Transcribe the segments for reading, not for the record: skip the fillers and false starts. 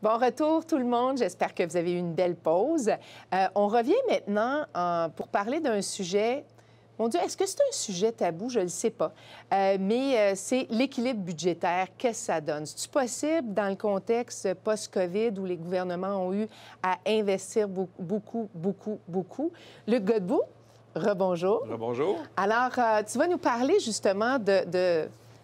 Bon retour tout le monde, j'espère que vous avez eu une belle pause. On revient maintenant pour parler d'un sujet, mon Dieu, est-ce que c'est un sujet tabou? Je ne le sais pas, mais c'est l'équilibre budgétaire, qu'est-ce que ça donne? C'est-tu possible dans le contexte post-COVID où les gouvernements ont eu à investir beaucoup? Luc Godbout, rebonjour. Rebonjour. Alors, tu vas nous parler justement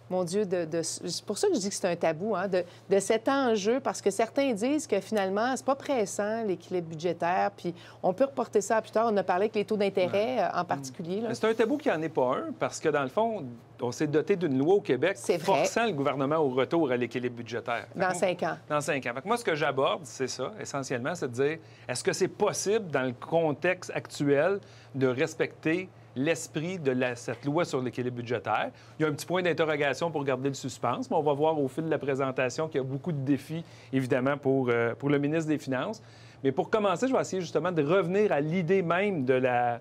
mon Dieu, c'est pour ça que je dis que c'est un tabou, hein, de cet enjeu, parce que certains disent que finalement, c'est pas pressant, l'équilibre budgétaire, puis on peut reporter ça à plus tard. On a parlé avec les taux d'intérêt en particulier. C'est un tabou qui n'en est pas un, parce que dans le fond, on s'est doté d'une loi au Québec forçant le gouvernement au retour à l'équilibre budgétaire. Dans 5 ans. Dans 5 ans. Fait que moi, ce que j'aborde, c'est ça, essentiellement, c'est de dire, est-ce que c'est possible, dans le contexte actuel, de respecter l'esprit de cette loi sur l'équilibre budgétaire? Il y a un petit point d'interrogation pour garder le suspense, mais on va voir au fil de la présentation qu'il y a beaucoup de défis, évidemment, pour le ministre des Finances. Mais pour commencer, je vais essayer justement de revenir à l'idée même de la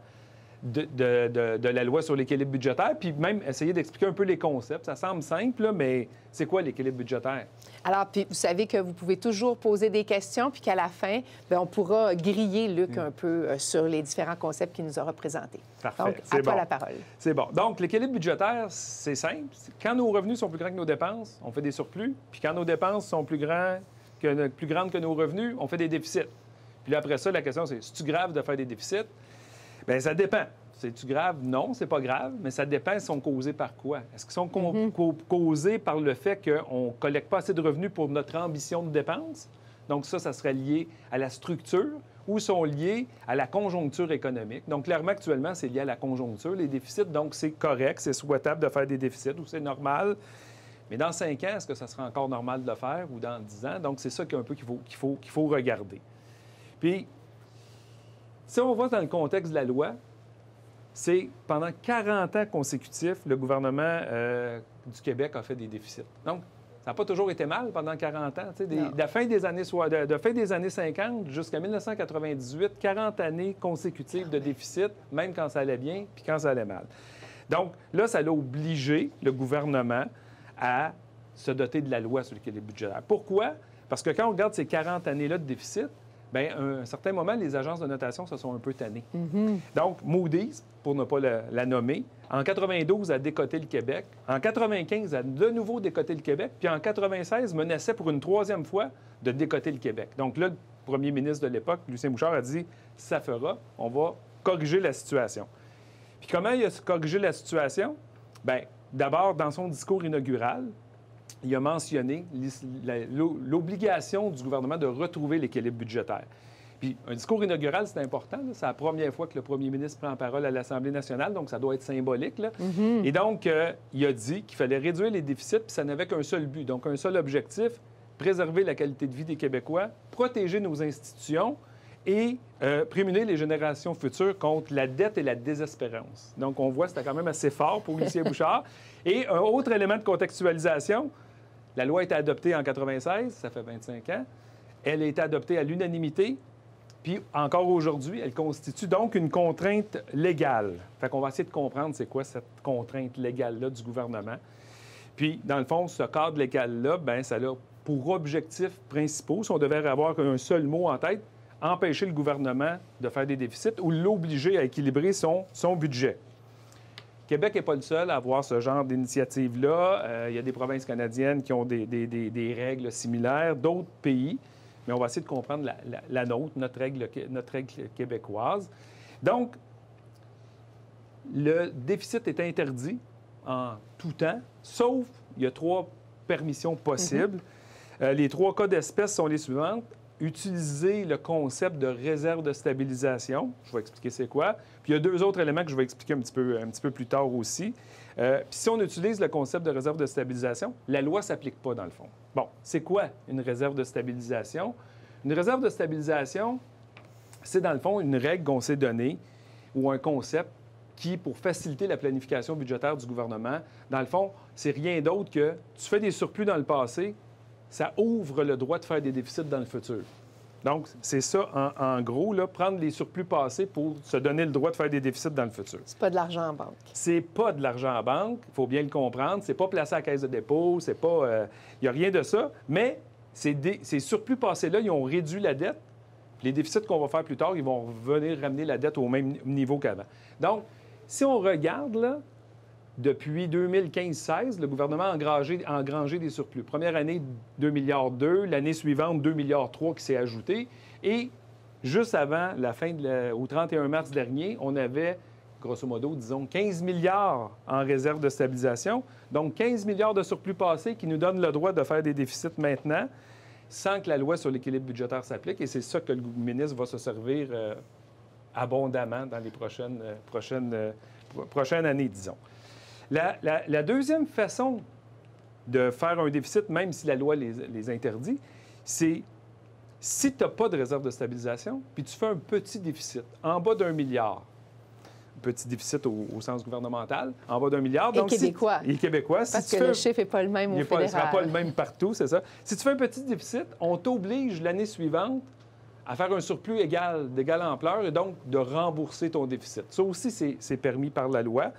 loi sur l'équilibre budgétaire, puis même essayer d'expliquer un peu les concepts. Ça semble simple, là, mais c'est quoi l'équilibre budgétaire? Alors, puis vous savez que vous pouvez toujours poser des questions, puis qu'à la fin, bien, on pourra griller Luc un peu sur les différents concepts qu'il nous aura présentés. Parfait. Donc, à toi la parole. C'est bon. Donc, l'équilibre budgétaire, c'est simple. Quand nos revenus sont plus grands que nos dépenses, on fait des surplus. Puis quand nos dépenses sont plus grandes que nos revenus, on fait des déficits. Puis là, après ça, la question, c'est, est-ce grave de faire des déficits? Bien, ça dépend. C'est-tu grave? Non, c'est pas grave, mais ça dépend, ils sont causés par quoi? Est-ce qu'ils sont causés par le fait qu'on ne collecte pas assez de revenus pour notre ambition de dépenses? Donc ça serait lié à la structure ou sont liés à la conjoncture économique. Donc clairement, actuellement, c'est lié à la conjoncture, les déficits. Donc c'est correct, c'est souhaitable de faire des déficits ou c'est normal. Mais dans 5 ans, est-ce que ça sera encore normal de le faire ou dans 10 ans? Donc c'est ça qu'il faut regarder. Puis, si on va dans le contexte de la loi, c'est pendant 40 ans consécutifs, le gouvernement du Québec a fait des déficits. Donc, ça n'a pas toujours été mal pendant 40 ans. De la fin des années 50 jusqu'à 1998, 40 années consécutives de déficit, même quand ça allait bien puis quand ça allait mal. Donc, là, ça l'a obligé, le gouvernement, à se doter de la loi sur l'équilibre budgétaire. Pourquoi? Parce que quand on regarde ces 40 années-là de déficit, bien, à un certain moment, les agences de notation se sont un peu tannées. Donc, Moody's, pour ne pas la nommer, en 92 a décoté le Québec. En 95 a de nouveau décoté le Québec. Puis en 96 menaçait pour une 3e fois de décoter le Québec. Donc là, le premier ministre de l'époque, Lucien Bouchard, a dit « ça fera, on va corriger la situation ». Puis comment il a corrigé la situation? Bien, d'abord, dans son discours inaugural, il a mentionné l'obligation du gouvernement de retrouver l'équilibre budgétaire. Puis, un discours inaugural, c'est important. C'est la première fois que le premier ministre prend la parole à l'Assemblée nationale, donc ça doit être symbolique. Là. Et donc, il a dit qu'il fallait réduire les déficits, puis ça n'avait qu'un seul but, donc un seul objectif, préserver la qualité de vie des Québécois, protéger nos institutions et prémunir les générations futures contre la dette et la désespérance. Donc, on voit que c'était quand même assez fort pour Lucien Bouchard. Et un autre élément de contextualisation, la loi a été adoptée en 1996, ça fait 25 ans. Elle a été adoptée à l'unanimité. Puis, encore aujourd'hui, elle constitue donc une contrainte légale. Fait qu'on va essayer de comprendre c'est quoi cette contrainte légale-là du gouvernement. Puis, dans le fond, ce cadre légal-là, bien, ça a pour objectifs principaux, si on devait avoir un seul mot en tête, empêcher le gouvernement de faire des déficits ou l'obliger à équilibrer son budget. Québec n'est pas le seul à avoir ce genre d'initiative-là. Il y a des provinces canadiennes qui ont des règles similaires, d'autres pays. Mais on va essayer de comprendre la nôtre, notre règle québécoise. Donc, le déficit est interdit en tout temps, sauf il y a 3 permissions possibles. Les 3 cas d'espèce sont les suivantes. Utiliser le concept de réserve de stabilisation. Je vais expliquer c'est quoi. Puis il y a 2 autres éléments que je vais expliquer un petit peu plus tard aussi. Puis si on utilise le concept de réserve de stabilisation, la loi ne s'applique pas dans le fond. Bon, c'est quoi une réserve de stabilisation? Une réserve de stabilisation, c'est dans le fond une règle qu'on s'est donnée ou un concept qui, pour faciliter la planification budgétaire du gouvernement, dans le fond, c'est rien d'autre que tu fais des surplus dans le passé, ça ouvre le droit de faire des déficits dans le futur. Donc, c'est ça, en gros, là, prendre les surplus passés pour se donner le droit de faire des déficits dans le futur. C'est pas de l'argent en banque. C'est pas de l'argent en banque, il faut bien le comprendre. C'est pas placé à la caisse de dépôt, c'est pas... Il n'y a rien de ça, mais ces surplus passés-là, ils ont réduit la dette. Les déficits qu'on va faire plus tard, ils vont venir ramener la dette au même niveau qu'avant. Donc, si on regarde, là, depuis 2015-16, le gouvernement a engrangé des surplus. Première année, 2,2 milliards. L'année suivante, 2,3 milliards qui s'est ajouté. Et juste avant la fin, au 31 mars dernier, on avait, grosso modo, disons, 15 milliards en réserve de stabilisation. Donc, 15 milliards de surplus passés qui nous donnent le droit de faire des déficits maintenant sans que la loi sur l'équilibre budgétaire s'applique. Et c'est ça que le ministre va se servir abondamment dans les prochaines années, disons. La deuxième façon de faire un déficit, même si la loi les interdit, c'est si tu n'as pas de réserve de stabilisation, puis tu fais un petit déficit en bas d'1 milliard, petit déficit au sens gouvernemental, en bas d'1 milliard. Donc, québécois. Et québécois. Parce que le chiffre n'est pas le même au fédéral. Il ne sera pas le même partout, c'est ça. Si tu fais un petit déficit, on t'oblige l'année suivante à faire un surplus d'égale ampleur et donc de rembourser ton déficit. Ça aussi, c'est permis par la loi.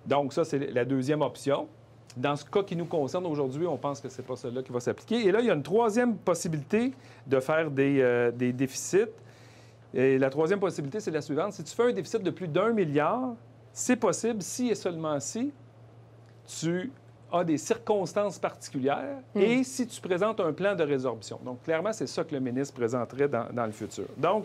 Donc, ça, c'est la deuxième option. Dans ce cas qui nous concerne aujourd'hui, on pense que ce n'est pas celle-là qui va s'appliquer. Et là, il y a une troisième possibilité de faire des déficits. Et la troisième possibilité, c'est la suivante. Si tu fais un déficit de plus d'1 milliard, c'est possible si et seulement si tu as des circonstances particulières et si tu présentes un plan de résorption. Donc, clairement, c'est ça que le ministre présenterait dans le futur. Donc,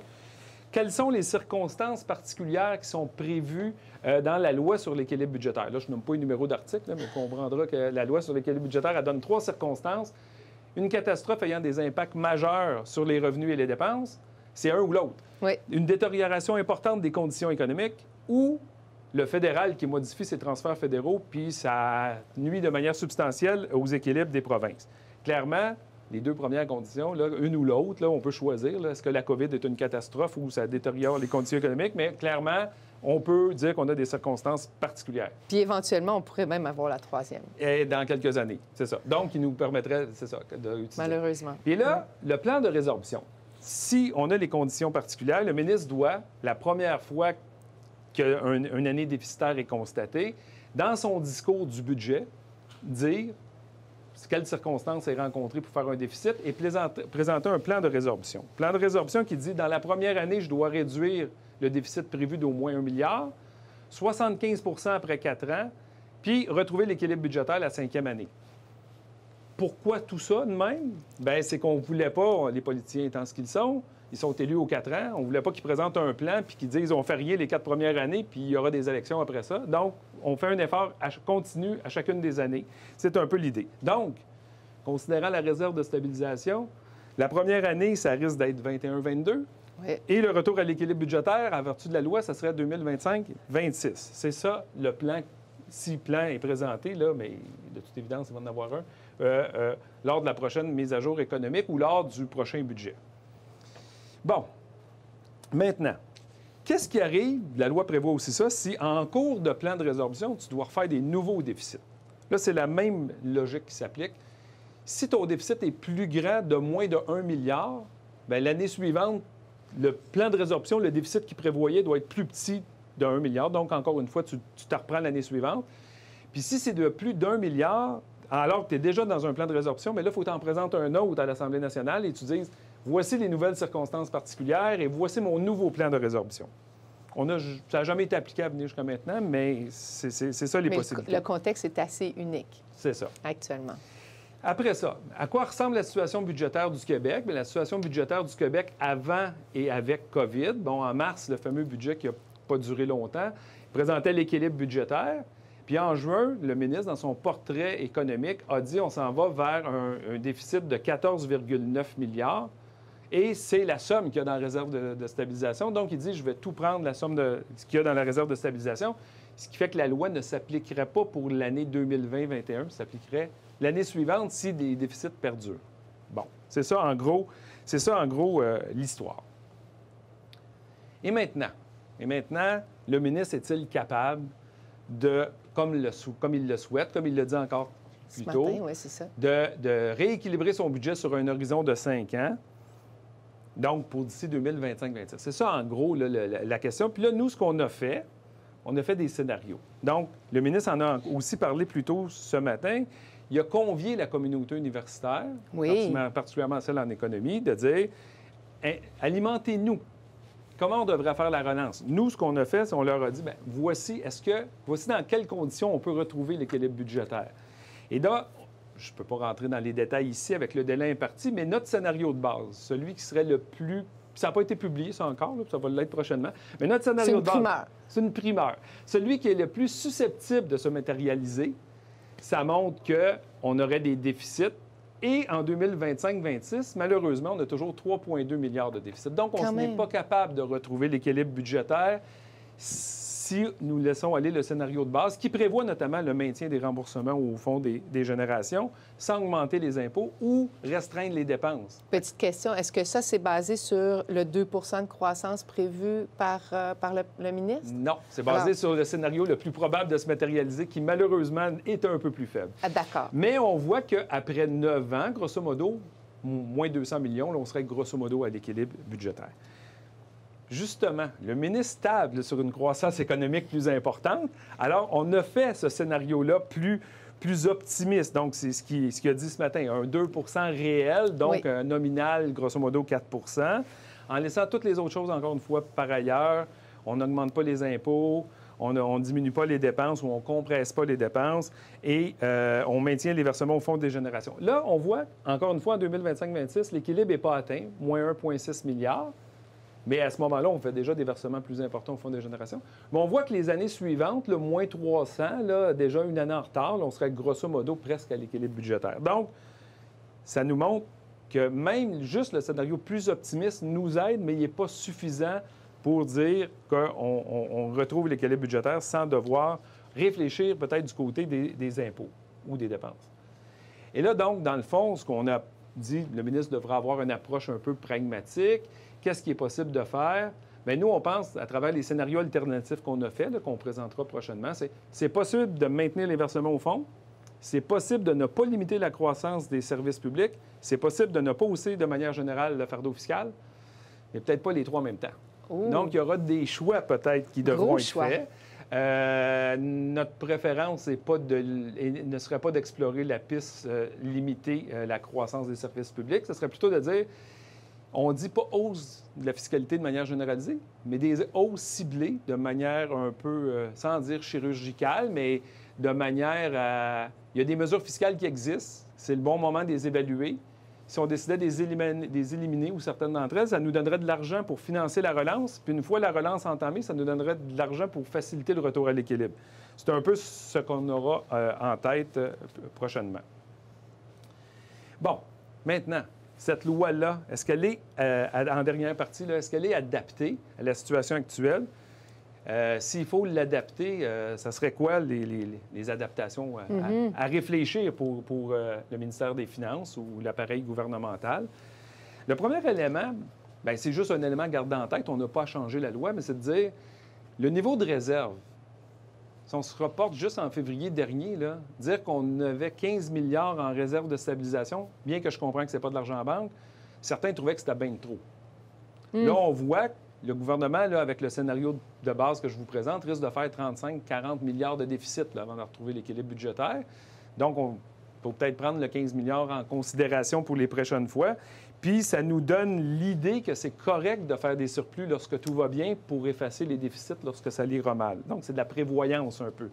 quelles sont les circonstances particulières qui sont prévues dans la loi sur l'équilibre budgétaire? Là, je ne nomme pas un numéro d'article, mais on comprendra que la loi sur l'équilibre budgétaire, elle donne 3 circonstances. Une catastrophe ayant des impacts majeurs sur les revenus et les dépenses, c'est un ou l'autre. Oui. Une détérioration importante des conditions économiques ou le fédéral qui modifie ses transferts fédéraux, puis ça nuit de manière substantielle aux équilibres des provinces. Clairement, les 2 premières conditions, là, une ou l'autre, on peut choisir. Est-ce que la COVID est une catastrophe ou ça détériore les conditions économiques? Mais clairement, on peut dire qu'on a des circonstances particulières. Puis éventuellement, on pourrait même avoir la 3e. Et dans quelques années, c'est ça. Donc, il nous permettrait, c'est ça, d'utiliser. Malheureusement. Et là, le plan de résorption. Si on a les conditions particulières, le ministre doit, la première fois qu'une année déficitaire est constatée, dans son discours du budget, dire quelles circonstances est rencontrées pour faire un déficit et présenter un plan de résorption. Plan de résorption qui dit, dans la première année, je dois réduire le déficit prévu d'au moins 1 milliard, 75 après 4 ans, puis retrouver l'équilibre budgétaire la 5e année. Pourquoi tout ça de même? Bien, c'est qu'on ne voulait pas, les politiciens étant ce qu'ils sont élus aux 4 ans, on ne voulait pas qu'ils présentent un plan puis qu'ils disent on fait rien les 4 premières années puis il y aura des élections après ça. Donc, on fait un effort continu à chacune des années. C'est un peu l'idée. Donc, considérant la réserve de stabilisation, la première année, ça risque d'être 21-22. Oui. Et le retour à l'équilibre budgétaire, à vertu de la loi, ça serait 2025-26. C'est ça le plan, si le plan est présenté, là, mais de toute évidence, il va en avoir un, lors de la prochaine mise à jour économique ou lors du prochain budget. Bon, maintenant, qu'est-ce qui arrive? La loi prévoit aussi ça, si en cours de plan de résorption, tu dois refaire des nouveaux déficits. Là, c'est la même logique qui s'applique. Si ton déficit est plus grand de moins de 1 milliard, bien, l'année suivante, le plan de résorption, le déficit qu'il prévoyait doit être plus petit de 1 milliard. Donc, encore une fois, tu te reprends l'année suivante. Puis si c'est de plus d'1 milliard, alors que tu es déjà dans un plan de résorption, mais là, il faut que tu en présentes un autre à l'Assemblée nationale et tu dises voici les nouvelles circonstances particulières et voici mon nouveau plan de résorption. Ça n'a jamais été appliqué à venir jusqu'à maintenant, mais c'est ça les possibilités. Le contexte est assez unique. C'est ça. Actuellement. Après ça, à quoi ressemble la situation budgétaire du Québec? Bien, la situation budgétaire du Québec avant et avec COVID. Bon, en mars, le fameux budget qui n'a pas duré longtemps présentait l'équilibre budgétaire. Puis en juin, le ministre, dans son portrait économique, a dit on s'en va vers un déficit de 14,9 milliards. Et c'est la somme qu'il y a dans la réserve de stabilisation. Donc, il dit je vais tout prendre la somme qu'il y a dans la réserve de stabilisation, ce qui fait que la loi ne s'appliquerait pas pour l'année 2020-21, s'appliquerait l'année suivante si des déficits perdurent. Bon, c'est ça en gros l'histoire. Et maintenant, le ministre est-il capable de, comme il le souhaite, comme il le dit encore plus tôt, oui, c'est ça. de rééquilibrer son budget sur un horizon de 5 ans, donc pour d'ici 2025-26. C'est ça, en gros, là, la question. Puis là, nous, ce qu'on a fait, on a fait des scénarios. Donc, le ministre en a aussi parlé plus tôt ce matin. il a convié la communauté universitaire, Oui. particulièrement celle en économie, de dire alimentez-nous. Comment on devrait faire la relance? Nous, ce qu'on a fait, c'est qu'on leur a dit voici dans quelles conditions on peut retrouver l'équilibre budgétaire. Et là, je ne peux pas rentrer dans les détails ici avec le délai imparti, mais notre scénario de base, celui qui serait le plus... Ça n'a pas été publié, ça encore, là, ça va l'être prochainement. Mais notre scénario de base... C'est une primeur. Celui qui est le plus susceptible de se matérialiser, ça montre qu'on aurait des déficits. Et en 2025-26, malheureusement, on a toujours 3,2 milliards de déficit. Donc, on n'est pas capable de retrouver l'équilibre budgétaire si nous laissons aller le scénario de base, qui prévoit notamment le maintien des remboursements au Fonds des générations, sans augmenter les impôts ou restreindre les dépenses. Petite question, est-ce que ça, c'est basé sur le 2 de croissance prévu par le ministre? Non, c'est basé sur le scénario le plus probable de se matérialiser, qui malheureusement est un peu plus faible. Ah, d'accord. Mais on voit qu'après 9 ans, grosso modo, moins 200 millions, là, on serait grosso modo à l'équilibre budgétaire. Justement, le ministre table sur une croissance économique plus importante. Alors, on a fait ce scénario-là plus optimiste. Donc, c'est ce qu'il a dit ce matin, un 2 réel, donc un nominal, grosso modo 4 en laissant toutes les autres choses, encore une fois, par ailleurs. On n'augmente pas les impôts, on ne diminue pas les dépenses ou on ne compresse pas les dépenses et on maintient les versements au Fonds des générations. Là, on voit, encore une fois, en 2025-26, l'équilibre n'est pas atteint, moins 1,6 milliard. Mais à ce moment-là, on fait déjà des versements plus importants au Fonds des générations. Mais on voit que les années suivantes, le moins 300, là, déjà une année en retard, là, on serait grosso modo presque à l'équilibre budgétaire. Donc, ça nous montre que même juste le scénario plus optimiste nous aide, mais il n'est pas suffisant pour dire qu'on retrouve l'équilibre budgétaire sans devoir réfléchir peut-être du côté des impôts ou des dépenses. Et là, donc, dans le fond, ce qu'on a dit, le ministre devra avoir une approche un peu pragmatique. Qu'est-ce qui est possible de faire? Bien, nous, on pense, à travers les scénarios alternatifs qu'on a faits, qu'on présentera prochainement, c'est possible de maintenir les versements au fond, c'est possible de ne pas limiter la croissance des services publics, c'est possible de ne pas hausser de manière générale le fardeau fiscal, mais peut-être pas les trois en même temps. Ouh. Donc, il y aura des choix peut-être qui devront être faits. Notre préférence ne serait pas d'explorer la piste limiter la croissance des services publics, ce serait plutôt de dire... On ne dit pas hausse de la fiscalité de manière généralisée, mais des hausses ciblées de manière un peu, sans dire chirurgicale, mais de manière à... Il y a des mesures fiscales qui existent. C'est le bon moment de les évaluer. Si on décidait de les éliminer ou certaines d'entre elles, ça nous donnerait de l'argent pour financer la relance. Puis une fois la relance entamée, ça nous donnerait de l'argent pour faciliter le retour à l'équilibre. C'est un peu ce qu'on aura en tête prochainement. Bon, maintenant... Cette loi-là, est-ce qu'elle est, en dernière partie, là, est-ce qu'elle est adaptée à la situation actuelle? S'il faut l'adapter, ça serait quoi les adaptations à réfléchir pour le ministère des Finances ou l'appareil gouvernemental? Le premier élément, bien, c'est juste un élément à garder en tête. On n'a pas à changer la loi, mais c'est de dire le niveau de réserve. Si on se reporte juste en février dernier, là, dire qu'on avait 15 milliards en réserve de stabilisation, bien que je comprends que ce n'est pas de l'argent en banque, certains trouvaient que c'était bien trop. Là, on voit que le gouvernement, là, avec le scénario de base que je vous présente, risque de faire 35-40 milliards de déficit là, avant de retrouver l'équilibre budgétaire. Donc, on peut peut-être prendre le 15 milliards en considération pour les prochaines fois. Puis, ça nous donne l'idée que c'est correct de faire des surplus lorsque tout va bien pour effacer les déficits lorsque ça ira mal. Donc, c'est de la prévoyance un peu.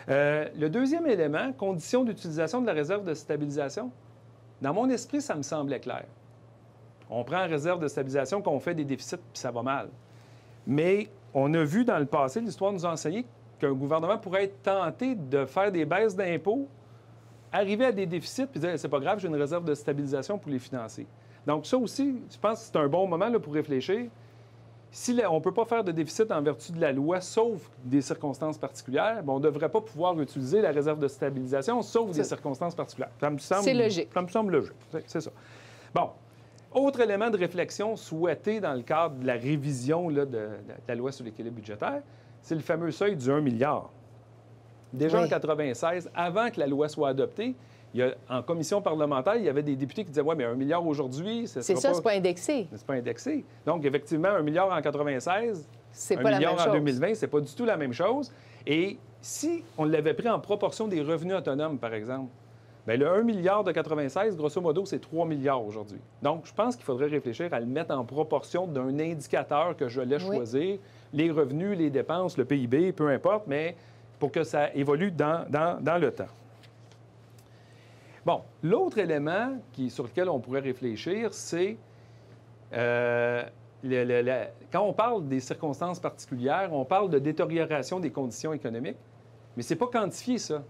Le deuxième élément, condition d'utilisation de la réserve de stabilisation. Dans mon esprit, ça me semblait clair. On prend en réserve de stabilisation qu'on fait des déficits puis ça va mal. Mais on a vu dans le passé, l'histoire nous a enseigné qu'un gouvernement pourrait être tenté de faire des baisses d'impôts, arriver à des déficits puis dire « c'est pas grave, j'ai une réserve de stabilisation pour les financer ». Donc, ça aussi, je pense que c'est un bon moment là, pour réfléchir. Si on ne peut pas faire de déficit en vertu de la loi, sauf des circonstances particulières, bien, on ne devrait pas pouvoir utiliser la réserve de stabilisation, sauf des circonstances particulières. C'est logique. Ça me semble logique. C'est ça. Bon. Autre élément de réflexion souhaité dans le cadre de la révision là, de la loi sur l'équilibre budgétaire, c'est le fameux seuil du 1 milliard. Déjà en 1996, avant que la loi soit adoptée, en commission parlementaire, il y avait des députés qui disaient « Oui, mais 1 milliard aujourd'hui, c'est ça, c'est pas indexé. » C'est pas indexé. Donc, effectivement, 1 milliard en 1996, c'est 1 pas milliard la même en chose. 2020, c'est pas du tout la même chose. Et si on l'avait pris en proportion des revenus autonomes, par exemple, Bien, le 1 milliard de 96, grosso modo, c'est 3 milliards aujourd'hui. Donc, je pense qu'il faudrait réfléchir à le mettre en proportion d'un indicateur que je laisse choisir, les revenus, les dépenses, le PIB, peu importe, mais pour que ça évolue dans le temps. Bon, l'autre élément sur lequel on pourrait réfléchir, c'est quand on parle des circonstances particulières, on parle de détérioration des conditions économiques, mais ce n'est pas quantifié, ça.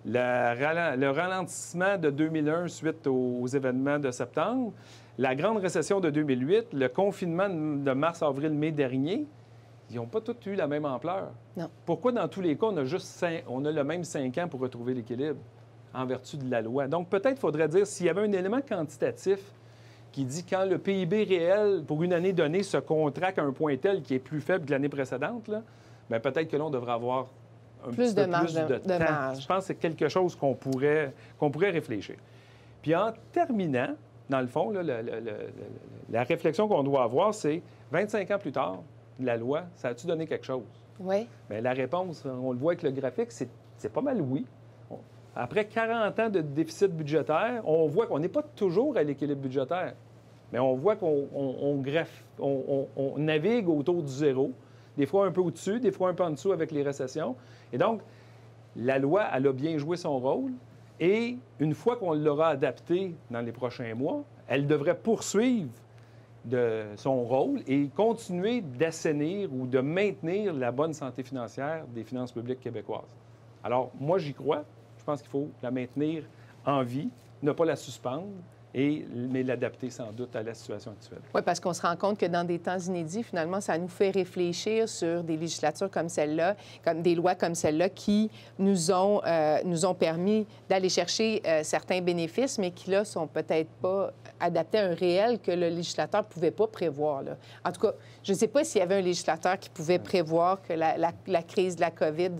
Le ralentissement de 2001 suite aux événements de septembre, la grande récession de 2008, le confinement de mars, avril, mai dernier, ils n'ont pas tous eu la même ampleur. Non. Pourquoi, dans tous les cas, on a le même 5 ans pour retrouver l'équilibre en vertu de la loi? Donc, peut-être faudrait dire, s'il y avait un élément quantitatif qui dit quand le PIB réel, pour une année donnée, se contracte à un point tel qui est plus faible que l'année précédente, là, bien, peut-être que là, on devrait avoir un plus petit peu de marge plus de temps. marge. Je pense que c'est quelque chose qu'on pourrait réfléchir. Puis en terminant, dans le fond, là, la réflexion qu'on doit avoir, c'est 25 ans plus tard, la loi, ça a-tu donné quelque chose? Oui. Bien, la réponse, on le voit avec le graphique, c'est pas mal oui. Après 40 ans de déficit budgétaire, on voit qu'on n'est pas toujours à l'équilibre budgétaire, mais on voit qu'on navigue autour du zéro, des fois un peu au-dessus, des fois un peu en dessous avec les récessions. Et donc, la loi, elle a bien joué son rôle. Et une fois qu'on l'aura adaptée dans les prochains mois, elle devrait poursuivre de son rôle et continuer d'assainir ou de maintenir la bonne santé financière des finances publiques québécoises. Alors, moi, j'y crois. Je pense qu'il faut la maintenir en vie, ne pas la suspendre, mais l'adapter sans doute à la situation actuelle. Oui, parce qu'on se rend compte que dans des temps inédits, finalement, ça nous fait réfléchir sur des législatures comme celle-là, comme des lois comme celle-là qui nous ont permis d'aller chercher certains bénéfices, mais qui, là, sont peut-être pas adaptés à un réel que le législateur ne pouvait pas prévoir. Là. En tout cas, je ne sais pas s'il y avait un législateur qui pouvait prévoir que la crise de la COVID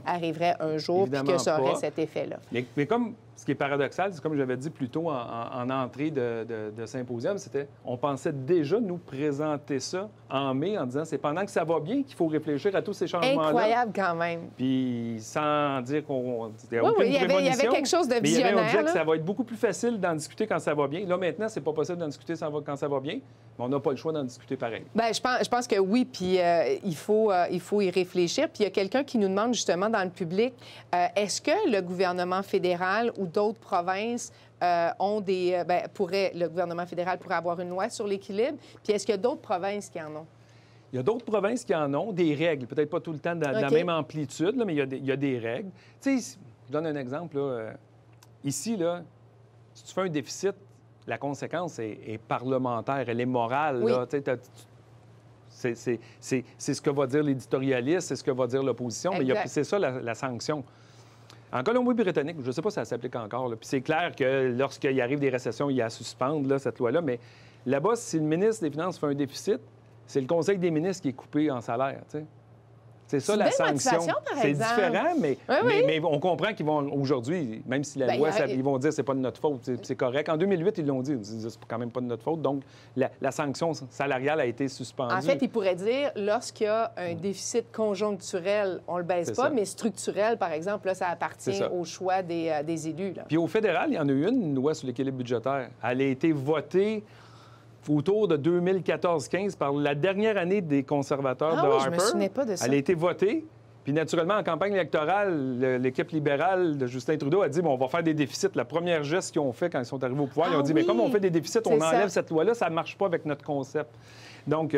arriverait un jour et que ça aurait cet effet-là. Mais comme ce qui est paradoxal, c'est comme j'avais dit plus tôt en entrée de symposium, c'était on pensait déjà nous présenter ça en mai en disant c'est pendant que ça va bien qu'il faut réfléchir à tous ces changements-là. Incroyable quand même. Puis sans dire qu'on... Oui, il y avait quelque chose de visionnaire. Mais on disait que ça va être beaucoup plus facile d'en discuter quand ça va bien. Là, maintenant, c'est pas possible d'en discuter quand ça va bien, mais on n'a pas le choix d'en discuter pareil. Bien, je pense que oui, puis il faut y réfléchir. Puis il y a quelqu'un qui nous demande justement dans le public, est-ce que le gouvernement fédéral ou d'autres provinces le gouvernement fédéral pourrait avoir une loi sur l'équilibre? Puis est-ce qu'il y a d'autres provinces qui en ont? Il y a d'autres provinces qui en ont, des règles, peut-être pas tout le temps de la même amplitude, là, mais il y a des règles. Tu sais, je donne un exemple. Là, ici, là, si tu fais un déficit, la conséquence est parlementaire, elle est morale. Oui. Là, c'est ce que va dire l'éditorialiste, c'est ce que va dire l'opposition, mais c'est ça la sanction. En Colombie-Britannique, je ne sais pas si ça s'applique encore, là, puis c'est clair que lorsqu'il arrive des récessions, il y a à suspendre là, cette loi-là, mais là-bas, si le ministre des Finances fait un déficit, c'est le Conseil des ministres qui est coupé en salaire, tu sais. C'est ça la sanction. C'est différent, mais on comprend qu'ils vont aujourd'hui, même si la loi, ils vont dire que c'est pas de notre faute, c'est correct. En 2008, ils l'ont dit, c'est quand même pas de notre faute. Donc, la sanction salariale a été suspendue. En fait, ils pourraient dire, lorsqu'il y a un déficit conjoncturel, on le baisse pas, mais structurel, par exemple, là, ça appartient au choix des élus. Là. Puis au fédéral, il y en a eu une loi sur l'équilibre budgétaire. Elle a été votée autour de 2014-15 par la dernière année des conservateurs de Harper. Je me souvenais pas de ça. Elle a été votée. Puis naturellement, en campagne électorale, l'équipe libérale de Justin Trudeau a dit bon, on va faire des déficits. La première geste qu'ils ont fait quand ils sont arrivés au pouvoir, ils ont dit mais comme on fait des déficits, on enlève cette loi-là, ça ne marche pas avec notre concept. Donc,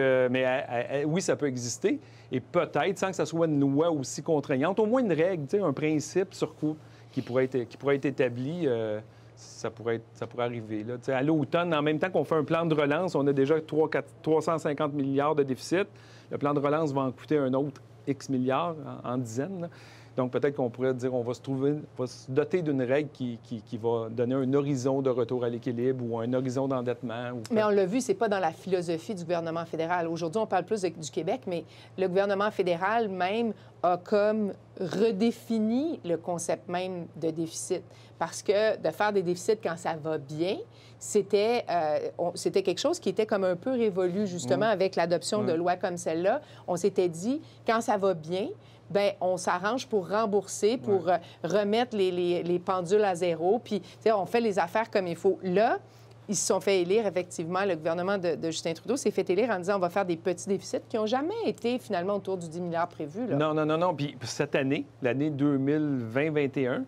oui, ça peut exister. Et peut-être, sans que ça soit une loi aussi contraignante, au moins une règle, un principe sur quoi qui pourrait être établi. Ça pourrait arriver. Là. À l'automne, en même temps qu'on fait un plan de relance, on a déjà 350 milliards de déficit. Le plan de relance va en coûter un autre X milliards en dizaines. Là. Donc, peut-être qu'on pourrait dire on va se doter d'une règle qui va donner un horizon de retour à l'équilibre ou un horizon d'endettement. Mais on l'a vu, c'est pas dans la philosophie du gouvernement fédéral. Aujourd'hui, on parle plus du Québec, mais le gouvernement fédéral même a comme redéfini le concept même de déficit. Parce que de faire des déficits quand ça va bien, c'était quelque chose qui était comme un peu révolu, justement, avec l'adoption de lois comme celle-là. On s'était dit, quand ça va bien, bien, on s'arrange pour rembourser, pour remettre les pendules à zéro, puis on fait les affaires comme il faut. Là, ils se sont fait élire, effectivement, le gouvernement de Justin Trudeau s'est fait élire en disant on va faire des petits déficits qui n'ont jamais été, finalement, autour du 10 milliards prévu. Là. Non. Puis cette année, l'année 2020-21,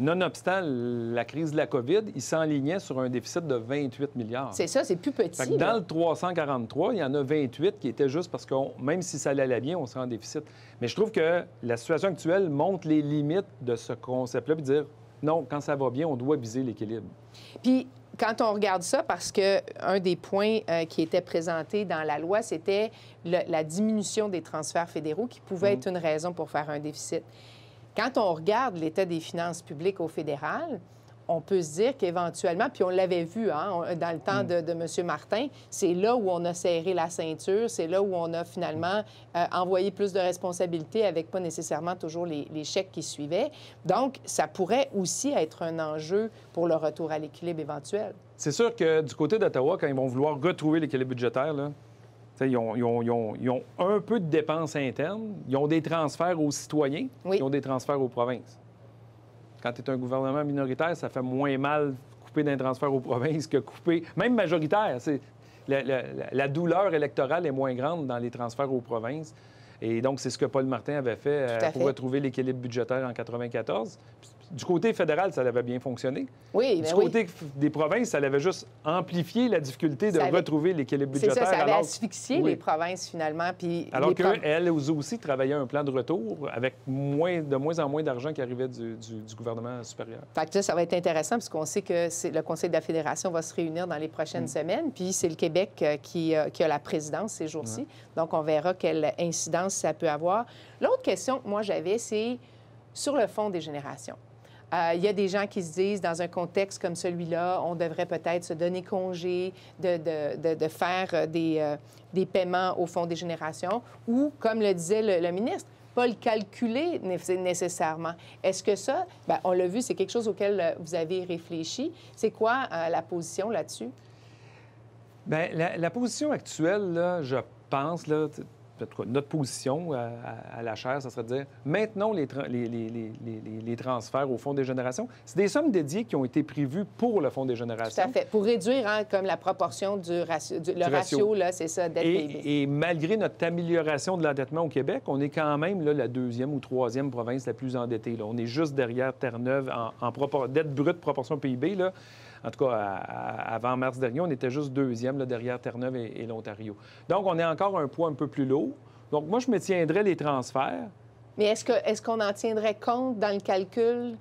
nonobstant la crise de la COVID, il s'enlignait sur un déficit de 28 milliards. C'est ça, c'est plus petit. Fait que dans le 343, il y en a 28 qui étaient juste parce que même si ça allait bien, on serait en déficit. Mais je trouve que la situation actuelle montre les limites de ce concept-là, puis dire non, quand ça va bien, on doit viser l'équilibre. Puis quand on regarde ça, parce qu'un des points qui était présenté dans la loi, c'était la diminution des transferts fédéraux qui pouvait être une raison pour faire un déficit. Quand on regarde l'état des finances publiques au fédéral, on peut se dire qu'éventuellement, puis on l'avait vu dans le temps de M. Martin, c'est là où on a serré la ceinture, c'est là où on a finalement envoyé plus de responsabilités avec pas nécessairement toujours les chèques qui suivaient. Donc, ça pourrait aussi être un enjeu pour le retour à l'équilibre éventuel. C'est sûr que du côté d'Ottawa, quand ils vont vouloir retrouver l'équilibre budgétaire, là, ils ont un peu de dépenses internes, ils ont des transferts aux citoyens, ils ont des transferts aux provinces. Quand tu es un gouvernement minoritaire, ça fait moins mal couper d'un transfert aux provinces que couper, même majoritaire. La douleur électorale est moins grande dans les transferts aux provinces. Et donc, c'est ce que Paul Martin avait fait pour retrouver l'équilibre budgétaire en 1994. Du côté fédéral, ça avait bien fonctionné. Oui, du côté des provinces, ça avait juste amplifié la difficulté de retrouver l'équilibre budgétaire. C'est ça, ça avait asphyxié les provinces, finalement. Puis alors qu'elles aussi travaillaient un plan de retour avec de moins en moins d'argent qui arrivait du gouvernement supérieur. Fait que ça va être intéressant puisqu'on sait que le Conseil de la Fédération va se réunir dans les prochaines semaines. Puis c'est le Québec qui a la présidence ces jours-ci. Donc, on verra quelle incidence ça peut avoir. L'autre question que moi j'avais, c'est sur le fonds des générations. Il y a des gens qui se disent, dans un contexte comme celui-là, on devrait peut-être se donner congé de faire des paiements au Fonds des générations ou, comme le disait le ministre, pas le calculer nécessairement. Est-ce que ça, bien, on l'a vu, c'est quelque chose auquel vous avez réfléchi. C'est quoi la position là-dessus? Bien, la position actuelle, là, je pense, là, en tout cas, notre position à la chaire, ça serait de dire maintenons les transferts au Fonds des générations. C'est des sommes dédiées qui ont été prévues pour le Fonds des générations. Tout à fait. Pour réduire comme la proportion du ratio, là, c'est ça, dette PIB. Et malgré notre amélioration de l'endettement au Québec, on est quand même là, la deuxième ou troisième province la plus endettée. Là. On est juste derrière Terre-Neuve en dette brute proportion PIB. Là. En tout cas, avant mars dernier, on était juste deuxième là, derrière Terre-Neuve et l'Ontario. Donc, on est encore un poids un peu plus lourd. Donc, moi, je me tiendrais les transferts. Mais est-ce qu'on en tiendrait compte dans le calcul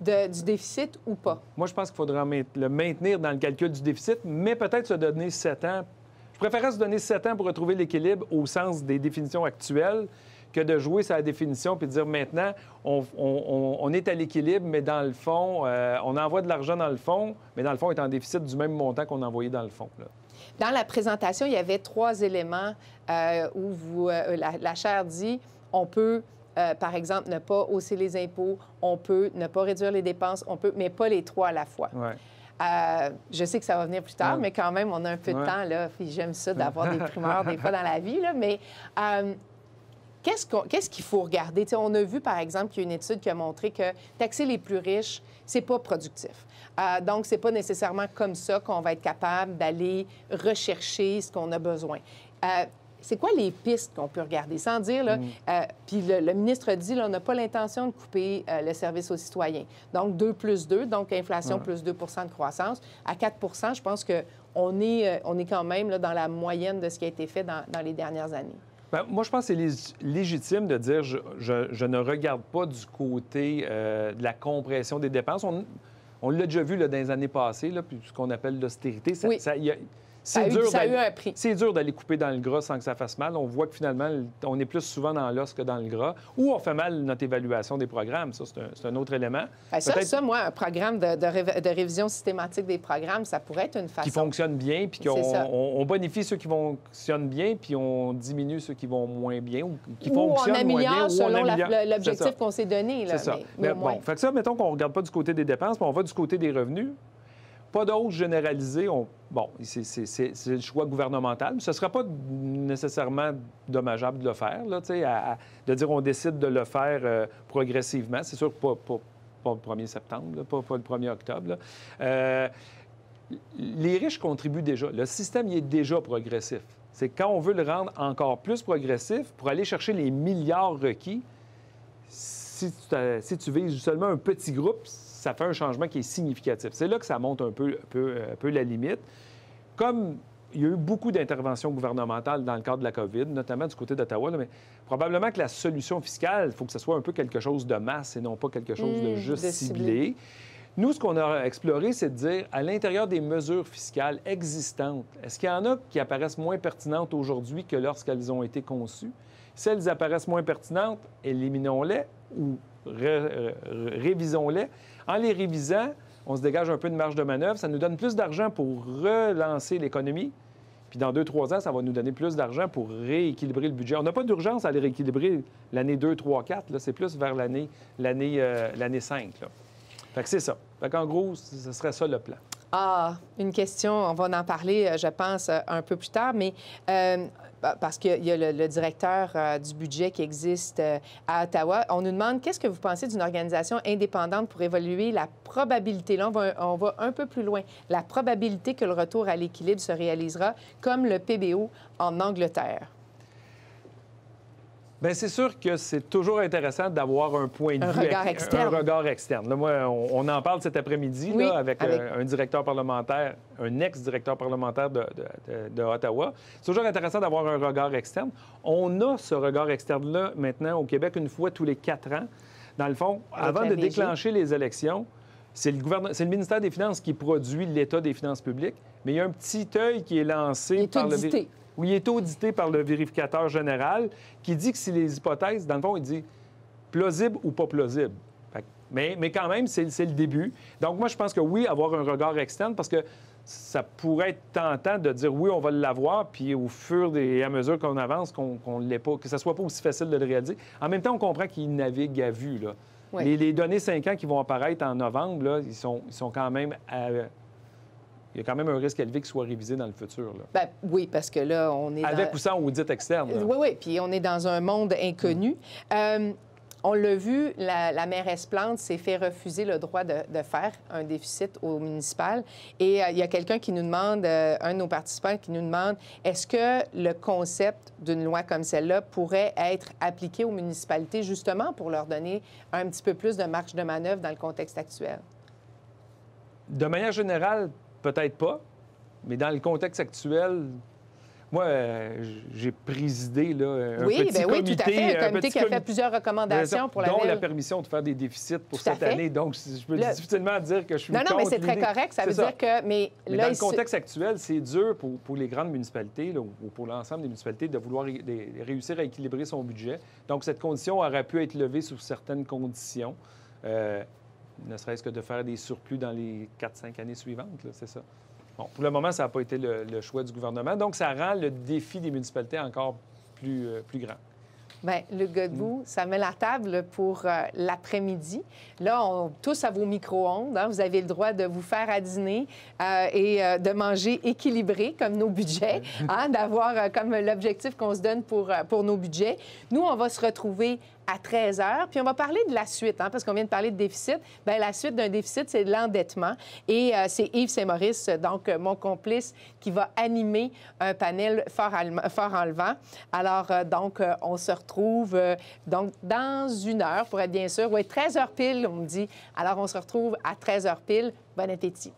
du déficit ou pas? Moi, je pense qu'il faudra le maintenir dans le calcul du déficit, mais peut-être se donner 7 ans. Je préférerais se donner 7 ans pour retrouver l'équilibre au sens des définitions actuelles que de jouer sur la définition puis de dire maintenant, on est à l'équilibre, mais dans le fond, on envoie de l'argent dans le fond, mais dans le fond, on est en déficit du même montant qu'on a envoyé dans le fond. Là. Dans la présentation, il y avait 3 éléments où la chaire dit on peut, par exemple, ne pas hausser les impôts, on peut ne pas réduire les dépenses, on peut, mais pas les 3 à la fois. Ouais. Je sais que ça va venir plus tard, mais quand même, on a un peu de temps, là, puis j'aime ça d'avoir des primeurs des fois dans la vie, là, mais... Qu'est-ce qu'il faut regarder? T'sais, on a vu, par exemple, qu'il y a une étude qui a montré que taxer les plus riches, c'est pas productif. Donc, c'est pas nécessairement comme ça qu'on va être capable d'aller rechercher ce qu'on a besoin. C'est quoi les pistes qu'on peut regarder? Sans dire, là, puis le ministre dit, là, on n'a pas l'intention de couper le service aux citoyens. Donc, 2 plus 2, donc inflation plus 2 % de croissance. À 4 je pense qu'on est quand même là, dans la moyenne de ce qui a été fait dans les dernières années. Bien, moi, je pense que c'est légitime de dire je ne regarde pas du côté de la compression des dépenses. On l'a déjà vu là, dans les années passées, là, puis ce qu'on appelle l'austérité. Ça a eu un prix. C'est dur d'aller couper dans le gras sans que ça fasse mal. On voit que finalement, on est plus souvent dans l'os que dans le gras. Ou on fait mal notre évaluation des programmes. Ça, c'est un autre élément. Ça, moi, un programme de révision systématique des programmes, ça pourrait être une façon... Qui fonctionne bien, puis qu'on bonifie ceux qui fonctionnent bien, puis on diminue ceux qui vont moins bien, ou qui fonctionnent moins bien. Ou on améliore selon l'objectif qu'on s'est donné. Là, c'est ça. Mais bon, fait que ça, mettons qu'on ne regarde pas du côté des dépenses, puis on va du côté des revenus. Pas de hausse généralisée. bon, c'est le choix gouvernemental. Ce ne sera pas nécessairement dommageable de le faire, là, de dire on décide de le faire progressivement. C'est sûr que pas le 1er septembre, là, pas le 1er octobre. Les riches contribuent déjà. Le système il est déjà progressif. C'est quand on veut le rendre encore plus progressif pour aller chercher les milliards requis, si tu vises seulement un petit groupe, ça fait un changement qui est significatif. C'est là que ça monte un peu la limite. Comme il y a eu beaucoup d'interventions gouvernementales dans le cadre de la COVID, notamment du côté d'Ottawa, mais probablement que la solution fiscale, il faut que ce soit un peu quelque chose de masse et non pas quelque chose de juste ciblé. Nous, ce qu'on a exploré, c'est de dire, à l'intérieur des mesures fiscales existantes, est-ce qu'il y en a qui apparaissent moins pertinentes aujourd'hui que lorsqu'elles ont été conçues? Si elles apparaissent moins pertinentes, éliminons-les ou révisons-les. En les révisant, on se dégage un peu de marge de manœuvre. Ça nous donne plus d'argent pour relancer l'économie. Puis dans 2-3 ans, ça va nous donner plus d'argent pour rééquilibrer le budget. On n'a pas d'urgence à les rééquilibrer l'année 2, 3, 4. Là. C'est plus vers l'année 5. Là. Fait que c'est ça. Fait qu'en gros, ce serait ça le plan. Ah, une question, on va en parler, je pense, un peu plus tard, mais parce qu'il y a le directeur du budget qui existe à Ottawa. On nous demande, qu'est-ce que vous pensez d'une organisation indépendante pour évaluer la probabilité, là, on va un peu plus loin, la probabilité que le retour à l'équilibre se réalisera, comme le PBO en Angleterre? Bien, c'est sûr que c'est toujours intéressant d'avoir un point de vue... regard externe. Un regard externe. Là, moi, on en parle cet après-midi là, avec un directeur parlementaire, un ex-directeur parlementaire de Ottawa. C'est toujours intéressant d'avoir un regard externe. On a ce regard externe-là maintenant au Québec une fois tous les 4 ans. Dans le fond, avant de déclencher les élections, c'est le ministère des Finances qui produit l'état des finances publiques, mais il y a un petit œil qui est lancé par le... Oui, il est audité par le vérificateur général qui dit que si les hypothèses, dans le fond, il dit plausible ou pas plausible. Mais quand même, c'est le début. Donc, moi, je pense que oui, avoir un regard externe, parce que ça pourrait être tentant de dire oui, on va l'avoir, puis au fur et à mesure qu'on avance, qu'on l'ait pas, que ça soit pas aussi facile de le réaliser. En même temps, on comprend qu'ils naviguent à vue, là. Oui. Les données 5 ans qui vont apparaître en novembre, là, ils sont quand même... Il y a quand même un risque élevé qu'ils soient révisés dans le futur. Là. Bien, oui, parce que là, on est avec ou sans audit externe. Là. Oui, puis on est dans un monde inconnu. On l'a vu, la mairesse Plante s'est fait refuser le droit de faire un déficit au municipal. Et il y a quelqu'un qui nous demande, un de nos participants qui nous demande, est-ce que le concept d'une loi comme celle-là pourrait être appliqué aux municipalités justement pour leur donner un petit peu plus de marge de manœuvre dans le contexte actuel? De manière générale, peut-être pas, mais dans le contexte actuel, moi, j'ai présidé là, un petit comité. Oui, tout à fait. Un comité qui a fait plusieurs recommandations pour la ville. Dont la permission de faire des déficits pour cette année. Donc, je peux difficilement dire que je suis contre mais c'est très correct. Ça veut dire que... Mais dans le contexte actuel, c'est dur pour les grandes municipalités là, ou pour l'ensemble des municipalités de vouloir réussir à équilibrer son budget. Donc, cette condition aurait pu être levée sous certaines conditions. Ne serait-ce que de faire des surplus dans les 4-5 années suivantes, c'est ça. Bon, pour le moment, ça n'a pas été le choix du gouvernement. Donc, ça rend le défi des municipalités encore plus grand. Bien, Luc Godbout, ça met la table pour l'après-midi. Là, on tousse à vos micro-ondes. Hein? Vous avez le droit de vous faire à dîner et de manger équilibré, comme nos budgets, hein? D'avoir comme l'objectif qu'on se donne pour nos budgets. Nous, on va se retrouver à 13 h. Puis on va parler de la suite, hein, parce qu'on vient de parler de déficit. Bien, la suite d'un déficit, c'est de l'endettement. Et c'est Yves Saint-Maurice, donc mon complice, qui va animer un panel fort enlevant. Alors, donc, on se retrouve donc dans 1 heure, pour être bien sûr. Oui, 13 h pile, on me dit. Alors, on se retrouve à 13 h pile. Bon appétit.